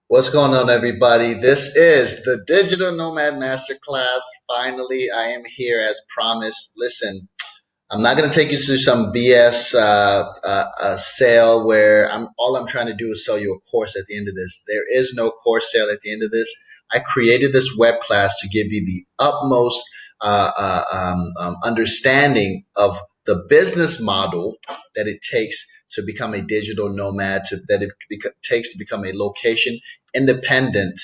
What's going on, everybody? This is the Digital Nomad Masterclass. Finally, I am here as promised. Listen, I'm not going to take you through some BS sale where all I'm trying to do is sell you a course at the end of this. There is no course sale at the end of this. I created this web class to give you the utmost understanding of the business model that it takes to become a digital nomad, takes to become a location independent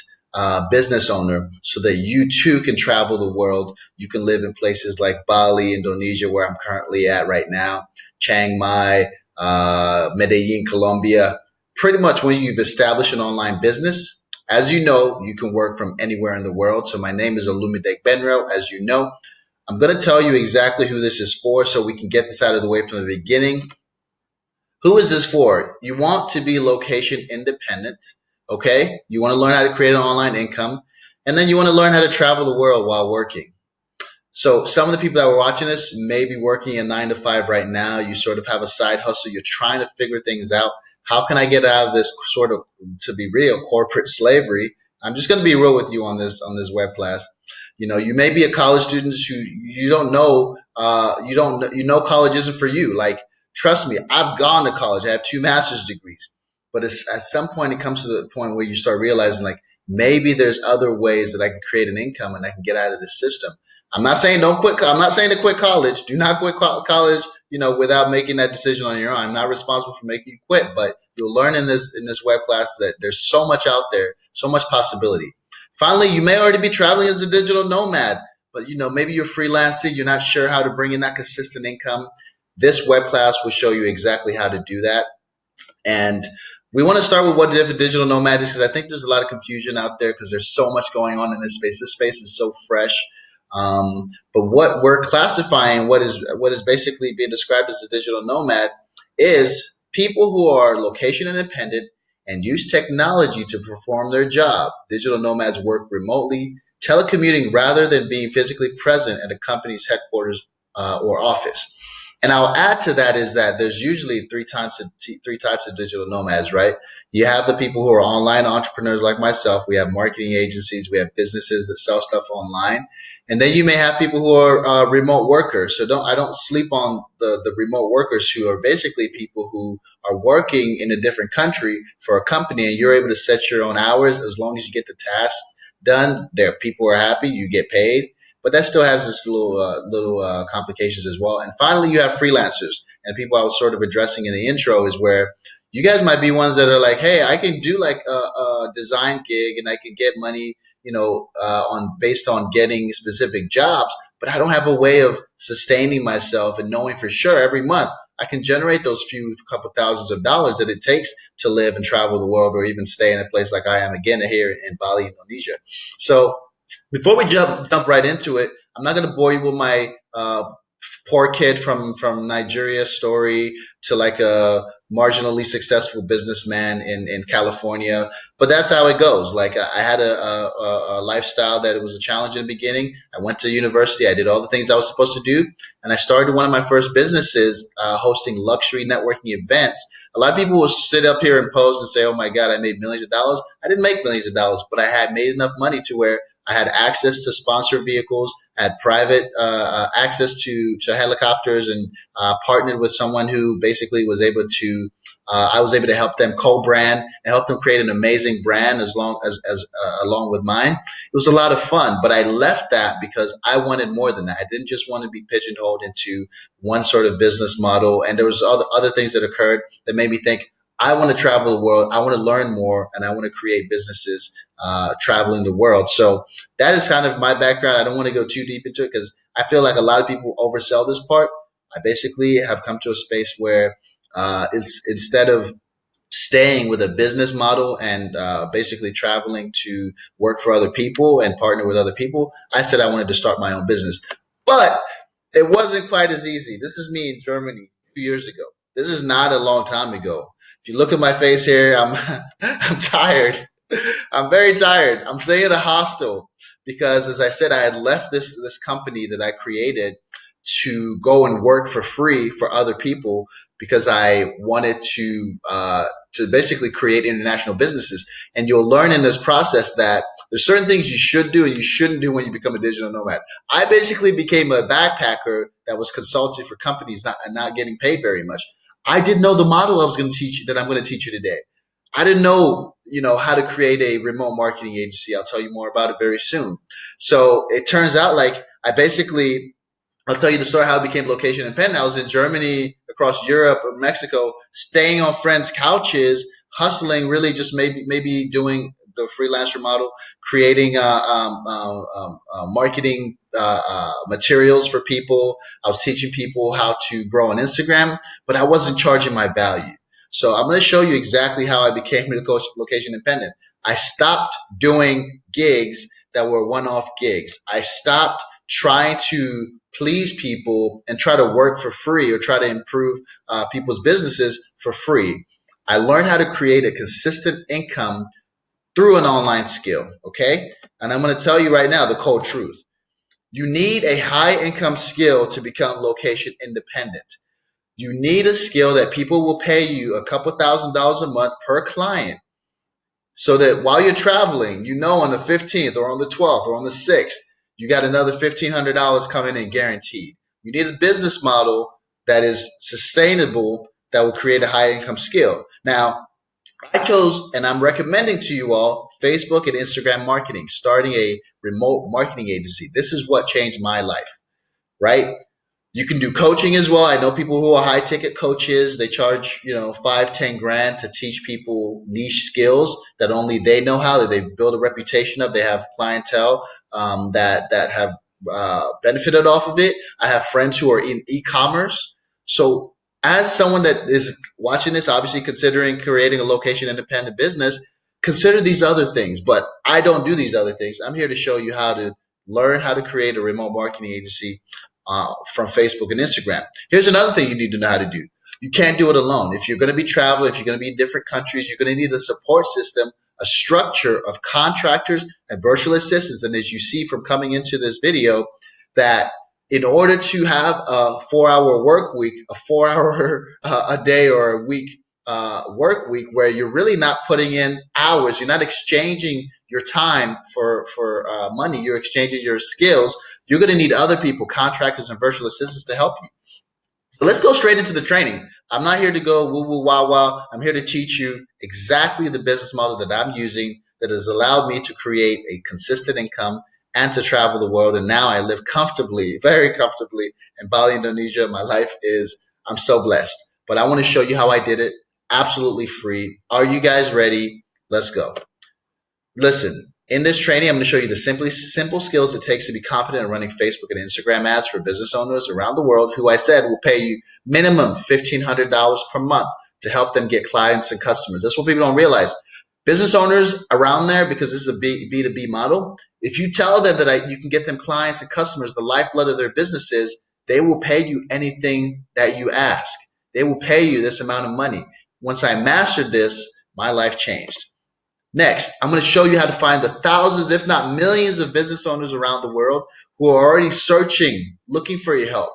business owner so that you too can travel the world. You can live in places like Bali, Indonesia, where I'm currently at right now, Chiang Mai, Medellin, Colombia. Pretty much when you've established an online business, as you know, you can work from anywhere in the world. So my name is Olumide Benro, as you know. I'm going to tell you exactly who this is for so we can get this out of the way from the beginning. Who is this for? You want to be location independent, okay? You want to learn how to create an online income, and then you want to learn how to travel the world while working. So some of the people that were watching this may be working a 9 to 5 right now. You sort of have a side hustle. You're trying to figure things out. How can I get out of this sort of, to be real, corporate slavery? I'm just going to be real with you on this web class. You may be a college student who you don't know, you know college isn't for you. Like, trust me, I've gone to college. I have two master's degrees, but at some point it comes to the point where you start realizing like maybe there's other ways that I can create an income and I can get out of this system. I'm not saying don't quit. I'm not saying to quit college. Do not quit college. Without making that decision on your own. I'm not responsible for making you quit, but you'll learn in this web class that there's so much out there, so much possibility. Finally, you may already be traveling as a digital nomad, but maybe you're freelancing. You're not sure how to bring in that consistent income. This web class will show you exactly how to do that. And we want to start with what if a digital nomad is because I think there's a lot of confusion out there because there's so much going on in this space. This space is so fresh. But what we're classifying, what is basically being described as a digital nomad, is people who are location independent and use technology to perform their job. Digital nomads work remotely, telecommuting rather than being physically present at a company's headquarters or office. And I'll add to that is that there's usually three types of digital nomads, right? You have the people who are online entrepreneurs like myself. We have marketing agencies. We have businesses that sell stuff online. And then you may have people who are remote workers. So I don't sleep on the remote workers who are basically people who are working in a different country for a company and you're able to set your own hours as long as you get the tasks done. There, people are happy. You get paid, but that still has this little complications as well. And finally, you have freelancers and people I was sort of addressing in the intro is where you guys might be ones that are like, hey, I can do like a design gig and I can get money, on based on getting specific jobs, but I don't have a way of sustaining myself and knowing for sure every month I can generate those few couple thousands of dollars that it takes to live and travel the world or even stay in a place like I am again here in Bali, Indonesia. So before we jump right into it, I'm not going to bore you with my poor kid from Nigeria story to like a marginally successful businessman in California. But that's how it goes. Like I had a lifestyle that it was a challenge in the beginning. I went to university. I did all the things I was supposed to do, and I started one of my first businesses hosting luxury networking events. A lot of people will sit up here and pose and say, "Oh my God, I made millions of dollars." I didn't make millions of dollars, but I had made enough money to where I had access to sponsor vehicles, had private access to helicopters, and partnered with someone who basically was able to. I was able to help them co-brand and help them create an amazing brand as along with mine. It was a lot of fun, but I left that because I wanted more than that. I didn't just want to be pigeonholed into one sort of business model, and there was other things that occurred that made me think. I want to travel the world. I want to learn more, and I want to create businesses traveling the world. So that is kind of my background. I don't want to go too deep into it because I feel like a lot of people oversell this part. I basically have come to a space where it's instead of staying with a business model and basically traveling to work for other people and partner with other people, I said I wanted to start my own business. But it wasn't quite as easy. This is me in Germany 2 years ago. This is not a long time ago. If you look at my face here, I'm tired. I'm very tired. I'm staying at a hostel because, as I said, I had left this company that I created to go and work for free for other people because I wanted to. to basically create international businesses. And you'll learn in this process that there's certain things you should do and you shouldn't do when you become a digital nomad. I basically became a backpacker that was consulting for companies and not getting paid very much. I didn't know the model I was going to teach you that I'm going to teach you today. I didn't know, how to create a remote marketing agency. I'll tell you more about it very soon. So it turns out like I basically I'll tell you the story how I became location independent. I was in Germany, across Europe, Mexico, staying on friends' couches, hustling, really just maybe doing the freelancer model, creating marketing materials for people. I was teaching people how to grow on Instagram, but I wasn't charging my value. So I'm going to show you exactly how I became location independent. I stopped doing gigs that were one-off gigs. I stopped trying to please people and try to work for free or try to improve people's businesses for free. I learned how to create a consistent income through an online skill. Okay. And I'm going to tell you right now the cold truth. You need a high income skill to become location independent. You need a skill that people will pay you a couple $1,000s a month per client so that while you're traveling, on the 15th or on the 12th or on the 6th, you got another $1,500 coming in guaranteed. You need a business model that is sustainable that will create a high income skill. Now, I chose and I'm recommending to you all Facebook and Instagram marketing, starting a remote marketing agency. This is what changed my life, right? You can do coaching as well. I know people who are high ticket coaches. They charge, 5, 10 grand to teach people niche skills that only they know how, that they've built a reputation of. They have clientele that have benefited off of it. I have friends who are in e-commerce. So as someone that is watching this, obviously considering creating a location independent business, consider these other things. But I don't do these other things. I'm here to show you how to learn how to create a remote marketing agency from Facebook and Instagram. Here's another thing you need to know how to do. You can't do it alone. If you're going to be traveling, if you're going to be in different countries, you're going to need a support system, a structure of contractors and virtual assistants. And as you see from coming into this video, that in order to have a 4 hour work week, a 4 hour a day or a week work week where you're really not putting in hours, you're not exchanging your time for money, you're exchanging your skills. You're going to need other people, contractors and virtual assistants to help you. So let's go straight into the training. I'm not here to go woo woo wah wah. I'm here to teach you exactly the business model that I'm using that has allowed me to create a consistent income and to travel the world. And now I live comfortably, very comfortably in Bali, Indonesia. My life is, I'm so blessed. But I want to show you how I did it absolutely free. Are you guys ready? Let's go. Listen, in this training, I'm going to show you the simple skills it takes to be competent in running Facebook and Instagram ads for business owners around the world who I said will pay you minimum $1,500 per month to help them get clients and customers. That's what people don't realize. Business owners around there, because this is a B2B model, if you tell them that you can get them clients and customers, the lifeblood of their businesses, they will pay you anything that you ask. They will pay you this amount of money. Once I mastered this, my life changed. Next, I'm going to show you how to find the thousands, if not millions, of business owners around the world who are already searching, looking for your help.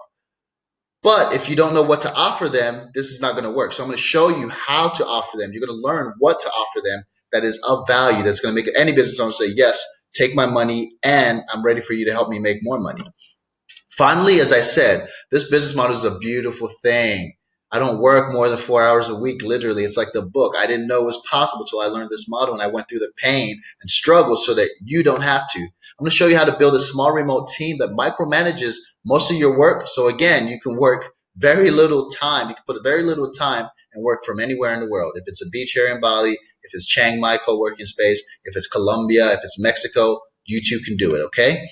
But if you don't know what to offer them, this is not going to work. So I'm going to show you how to offer them. You're going to learn what to offer them that is of value, that's going to make any business owner say, yes, take my money and I'm ready for you to help me make more money. Finally, as I said, this business model is a beautiful thing. I don't work more than 4 hours a week, literally. It's like the book. I didn't know it was possible until I learned this model and I went through the pain and struggle so that you don't have to. I'm going to show you how to build a small remote team that micromanages most of your work. So again, you can work very little time. You can put very little time and work from anywhere in the world. If it's a beach here in Bali, if it's Chiang Mai co-working space, if it's Colombia, if it's Mexico, you too can do it, okay?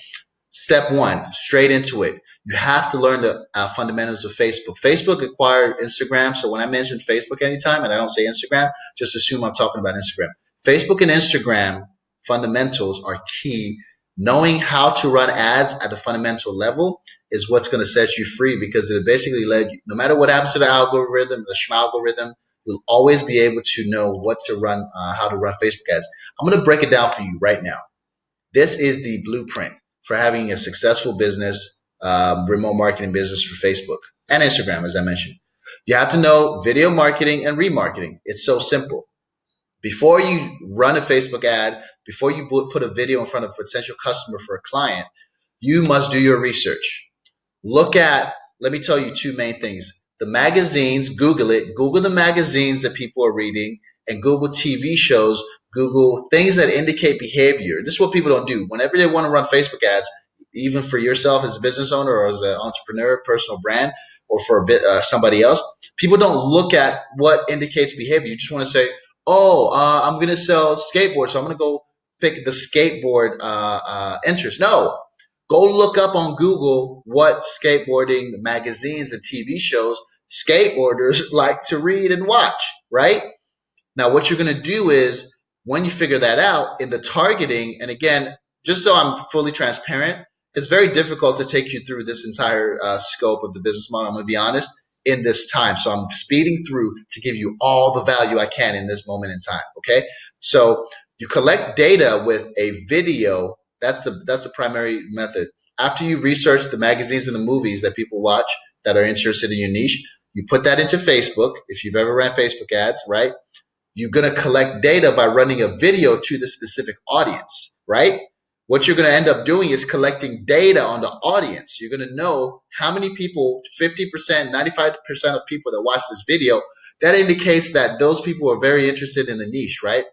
Step one, straight into it. You have to learn the fundamentals of Facebook. Facebook acquired Instagram. So when I mention Facebook anytime and I don't say Instagram, just assume I'm talking about Instagram. Facebook and Instagram fundamentals are key. Knowing how to run ads at a fundamental level is what's going to set you free because it basically led you, no matter what happens to the algorithm, the schmalgorithm, you'll always be able to know what to run, how to run Facebook ads. I'm going to break it down for you right now. This is the blueprint for having a successful business, remote marketing business for Facebook and Instagram, as I mentioned. You have to know video marketing and remarketing. It's so simple. Before you run a Facebook ad, before you put a video in front of a potential customer for a client, you must do your research. Look at, let me tell you two main things. The magazines, Google it, Google the magazines that people are reading, and Google TV shows, Google things that indicate behavior. This is what people don't do. Whenever they want to run Facebook ads, even for yourself as a business owner or as an entrepreneur, personal brand, or for a bit, somebody else, people don't look at what indicates behavior. You just want to say, oh, I'm going to sell skateboards, so I'm going to go pick the skateboard interest. No, go look up on Google what skateboarding magazines and TV shows skateboarders like to read and watch, right? Now, what you're going to do is when you figure that out in the targeting, and again, just so I'm fully transparent, it's very difficult to take you through this entire scope of the business model. I'm going to be honest in this time. So I'm speeding through to give you all the value I can in this moment in time. Okay. So you collect data with a video. That's the primary method. After you research the magazines and the movies that people watch that are interested in your niche, you put that into Facebook. If you've ever ran Facebook ads, right? You're going to collect data by running a video to the specific audience, right? What you're going to end up doing is collecting data on the audience. You're going to know how many people, 50%, 95% of people that watch this video, that indicates that those people are very interested in the niche, right?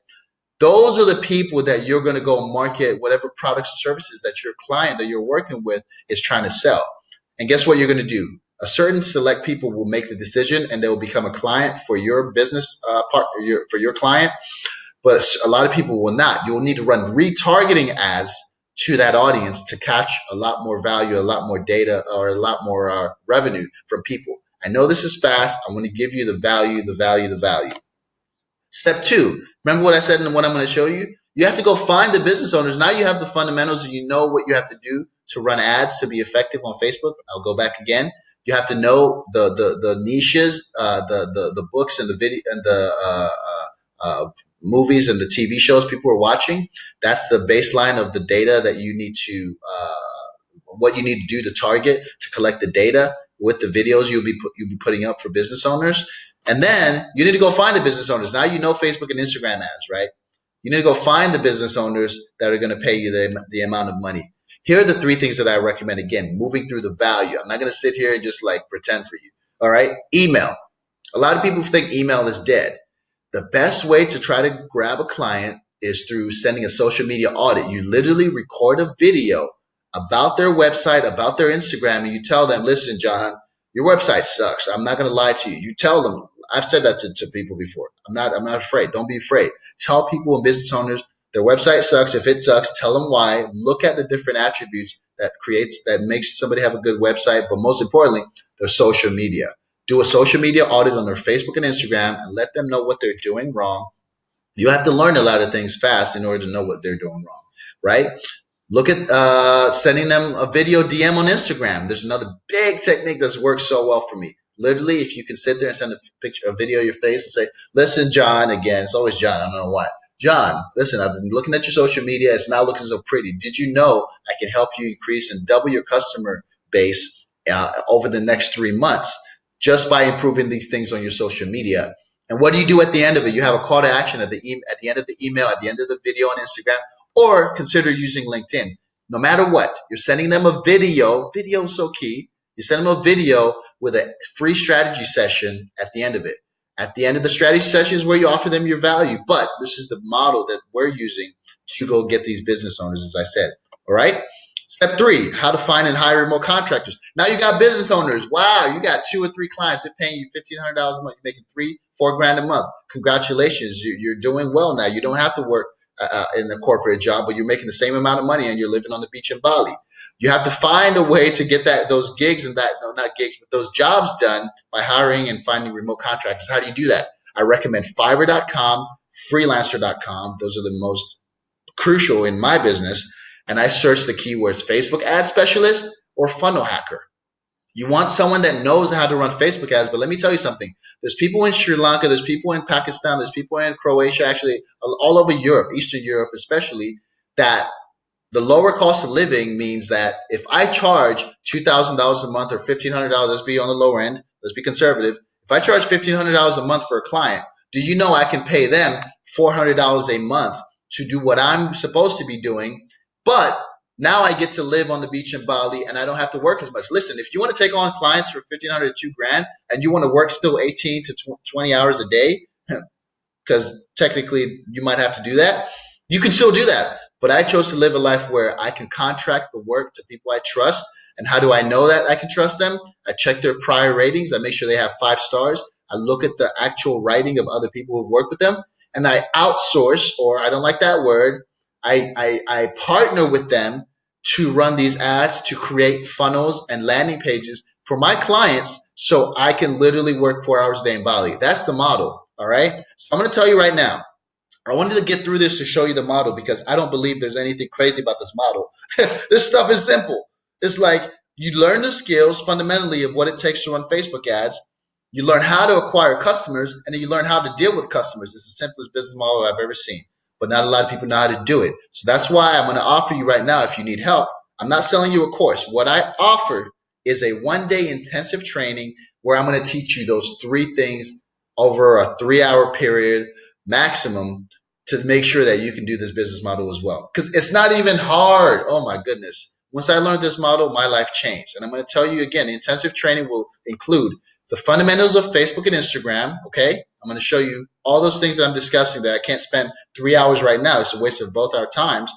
Those are the people that you're going to go market whatever products or services that your client that you're working with is trying to sell. And guess what you're going to do? A certain select people will make the decision and they will become a client for your business for your client, but a lot of people will not. You'll need to run retargeting ads to that audience to catch a lot more value, a lot more data, or a lot more revenue from people. I know this is fast. I want to give you the value, the value, the value. Step two, remember what I said and what I'm going to show you? You have to go find the business owners. Now you have the fundamentals and you know what you have to do to run ads to be effective on Facebook. I'll go back again. You have to know the niches, the books and the video and the movies and the TV shows people are watching. That's the baseline of the data that you need to what you need to do to target to collect the data with the videos you'll be putting up for business owners. And then you need to go find the business owners. Now you know Facebook and Instagram ads, right? You need to go find the business owners that are going to pay you the amount of money. Here are the three things that I recommend. Again, moving through the value. I'm not going to sit here and just like pretend for you. All right. Email. A lot of people think email is dead. The best way to try to grab a client is through sending a social media audit. You literally record a video about their website, about their Instagram, and you tell them, listen, John, your website sucks. I'm not going to lie to you. You tell them. I've said that to people before. I'm not afraid. Don't be afraid. Tell people and business owners their website sucks. If it sucks, tell them why. Look at the different attributes that makes somebody have a good website, but most importantly, their social media. Do a social media audit on their Facebook and Instagram and let them know what they're doing wrong. You have to learn a lot of things fast in order to know what they're doing wrong, right? Look at sending them a video DM on Instagram. There's another big technique that's worked so well for me. Literally, if you can sit there and send a video of your face and say, listen, John, again, it's always John, I don't know why. John, listen, I've been looking at your social media. It's not looking so pretty. Did you know I can help you increase and double your customer base over the next 3 months just by improving these things on your social media? And what do you do at the end of it? You have a call to action at the end of the email, at the end of the video on Instagram, or consider using LinkedIn. No matter what, you're sending them a video. Video is so key. You send them a video with a free strategy session at the end of it. At the end of the strategy session is where you offer them your value. But this is the model that we're using to go get these business owners, as I said. All right. Step three, how to find and hire remote contractors. Now you got business owners. Wow, you got 2 or 3 clients. They're paying you $1,500 a month. You're making 3, 4 grand a month. Congratulations. You're doing well now. You don't have to work in a corporate job, but you're making the same amount of money and you're living on the beach in Bali. You have to find a way to get those gigs and that no, not gigs, but those jobs done by hiring and finding remote contractors. How do you do that? I recommend Fiverr.com, Freelancer.com. Those are the most crucial in my business. And I search the keywords Facebook ad specialist or funnel hacker. You want someone that knows how to run Facebook ads, but let me tell you something. There's people in Sri Lanka, there's people in Pakistan, there's people in Croatia, actually all over Europe, Eastern Europe especially, that the lower cost of living means that if I charge $2,000 a month or $1,500, let's be on the lower end, let's be conservative. If If I charge $1,500 a month for a client, do you know I can pay them $400 a month to do what I'm supposed to be doing? But now I get to live on the beach in Bali and I don't have to work as much. Listen, if you want to take on clients for 1,500 to 2 grand and you want to work still 18 to 20 hours a day, because technically you might have to do that. You can still do that. But I chose to live a life where I can contract the work to people I trust. And how do I know that I can trust them? I check their prior ratings. I make sure they have 5 stars. I look at the actual writing of other people who've worked with them. And I outsource, or I don't like that word, I partner with them to run these ads, to create funnels and landing pages for my clients so I can literally work 4 hours a day in Bali. That's the model. All right. So I'm going to tell you right now, I wanted to get through this to show you the model because I don't believe there's anything crazy about this model. This stuff is simple. It's like you learn the skills fundamentally of what it takes to run Facebook ads. You learn how to acquire customers, and then you learn how to deal with customers. It's the simplest business model I've ever seen, but not a lot of people know how to do it. So that's why I'm going to offer you right now, if you need help, I'm not selling you a course. What I offer is a 1 day intensive training where I'm going to teach you those 3 things over a 3 hour period maximum to make sure that you can do this business model as well. Because it's not even hard. Oh my goodness. Once I learned this model, my life changed. And I'm going to tell you again, the intensive training will include the fundamentals of Facebook and Instagram. Okay. I'm going to show you all those things that I'm discussing that I can't spend 3 hours right now. It's a waste of both our times.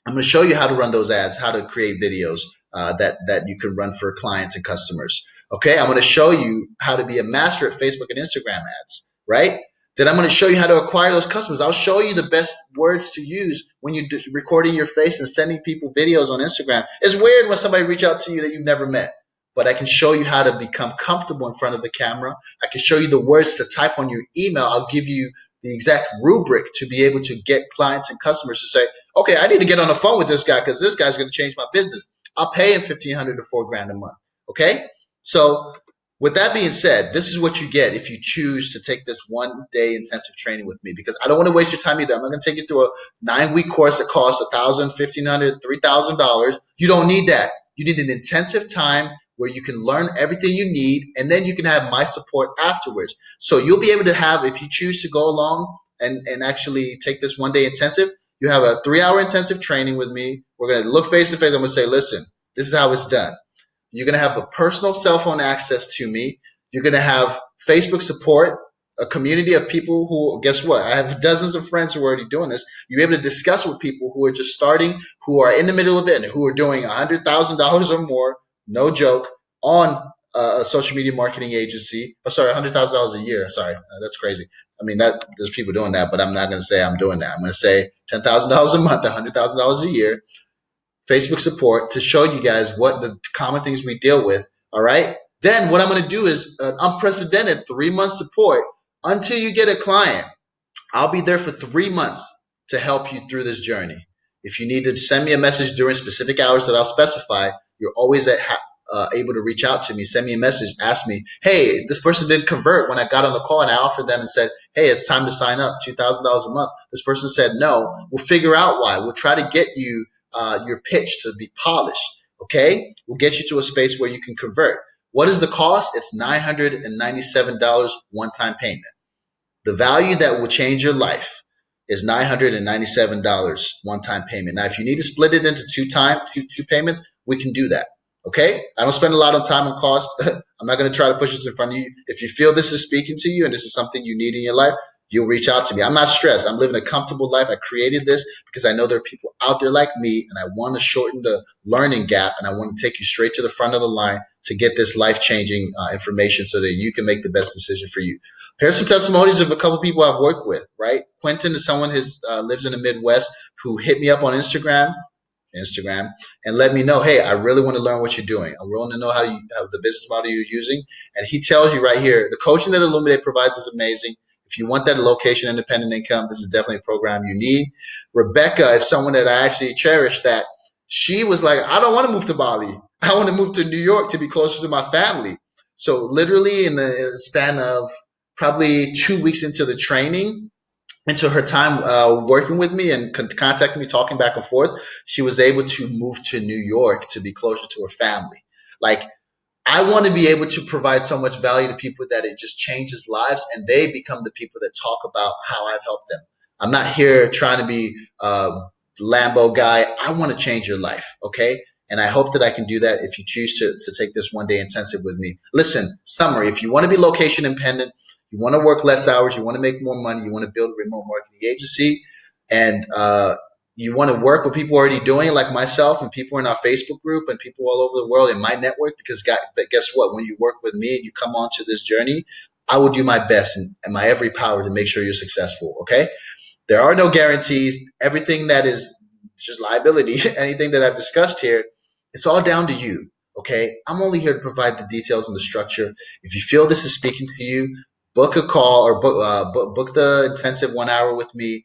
I'm going to show you how to run those ads, how to create videos that you can run for clients and customers. Okay, I'm going to show you how to be a master at Facebook and Instagram ads, right? Then I'm going to show you how to acquire those customers. I'll show you the best words to use when you're recording your face and sending people videos on Instagram. It's weird when somebody reach out to you that you've never met, but I can show you how to become comfortable in front of the camera. I can show you the words to type on your email. I'll give you the exact rubric to be able to get clients and customers to say, okay, I need to get on the phone with this guy because this guy's going to change my business. I'll pay him 1,500 to 4 grand a month. Okay. So with that being said, this is what you get if you choose to take this 1 day intensive training with me, because I don't want to waste your time either. I'm not going to take you through a 9 week course that costs $1,000, $1,500, $3,000. You don't need that. You need an intensive time where you can learn everything you need, and then you can have my support afterwards. So you'll be able to have, if you choose to go along and actually take this 1 day intensive, you have a 3 hour intensive training with me. We're going to look face to face. I'm going to say, listen, this is how it's done. You're going to have a personal cell phone access to me. You're going to have Facebook support, a community of people who, guess what? I have dozens of friends who are already doing this. You're able to discuss with people who are just starting, who are in the middle of it, and who are doing $100,000 or more, no joke, on a social media marketing agency. Oh, sorry, $100,000 a year. Sorry, that's crazy. I mean, that there's people doing that, but I'm not going to say I'm doing that. I'm going to say $10,000 a month, $100,000 a year, Facebook support to show you guys what the common things we deal with. All right. Then what I'm going to do is an unprecedented 3 month support until you get a client. I'll be there for 3 months to help you through this journey. If you need to send me a message during specific hours that I'll specify, you're always able to reach out to me, send me a message, ask me, hey, this person didn't convert when I got on the call and I offered them and said, hey, it's time to sign up, $2,000 a month. This person said no. We'll figure out why. We'll try to get you your pitch to be polished. Okay. We'll get you to a space where you can convert. What is the cost? It's $997 one time payment. The value that will change your life is $997 one time payment. Now, if you need to split it into two payments, we can do that. Okay? I don't spend a lot of time on cost. I'm not going to try to push this in front of you. If you feel this is speaking to you and this is something you need in your life, you'll reach out to me. I'm not stressed. I'm living a comfortable life. I created this because I know there are people out there like me, and I want to shorten the learning gap, and I want to take you straight to the front of the line to get this life changing information so that you can make the best decision for you. Here's some testimonies of a couple people I've worked with, right? Quentin is someone who lives in the Midwest who hit me up on Instagram and let me know, hey, I really want to learn what you're doing. I want to know how the business model you're using. And he tells you right here, the coaching that Illuminate provides is amazing. If you want that location independent income, this is definitely a program you need. Rebecca is someone that I actually cherish, that she was like, I don't want to move to Bali. I want to move to New York to be closer to my family. So literally in the span of probably 2 weeks into the training, into her time working with me and contacting me, talking back and forth, she was able to move to New York to be closer to her family. Like, I want to be able to provide so much value to people that it just changes lives and they become the people that talk about how I've helped them. I'm not here trying to be a Lambo guy. I want to change your life. Okay. And I hope that I can do that if you choose to take this 1 day intensive with me. Listen, summary, if you want to be location independent, you want to work less hours, you want to make more money, you want to build a remote marketing agency, and you want to work with people already doing it, like myself and people in our Facebook group and people all over the world in my network. Because but guess what? When you work with me and you come onto this journey, I will do my best and my every power to make sure you're successful. Okay. There are no guarantees. Everything that is just liability, anything that I've discussed here, it's all down to you. Okay. I'm only here to provide the details and the structure. If you feel this is speaking to you, book a call or book the intensive 1 hour with me.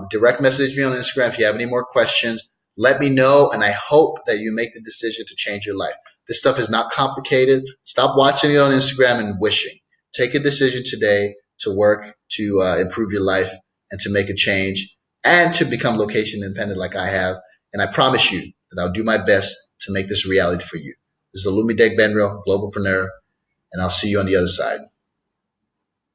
Direct message me on Instagram if you have any more questions. Let me know, and I hope that you make the decision to change your life. This stuff is not complicated. Stop watching it on Instagram and wishing. Take a decision today to work to improve your life and to make a change and to become location independent like I have. And I promise you that I'll do my best to make this a reality for you. This is Olumide Benro, Globalpreneur, and I'll see you on the other side.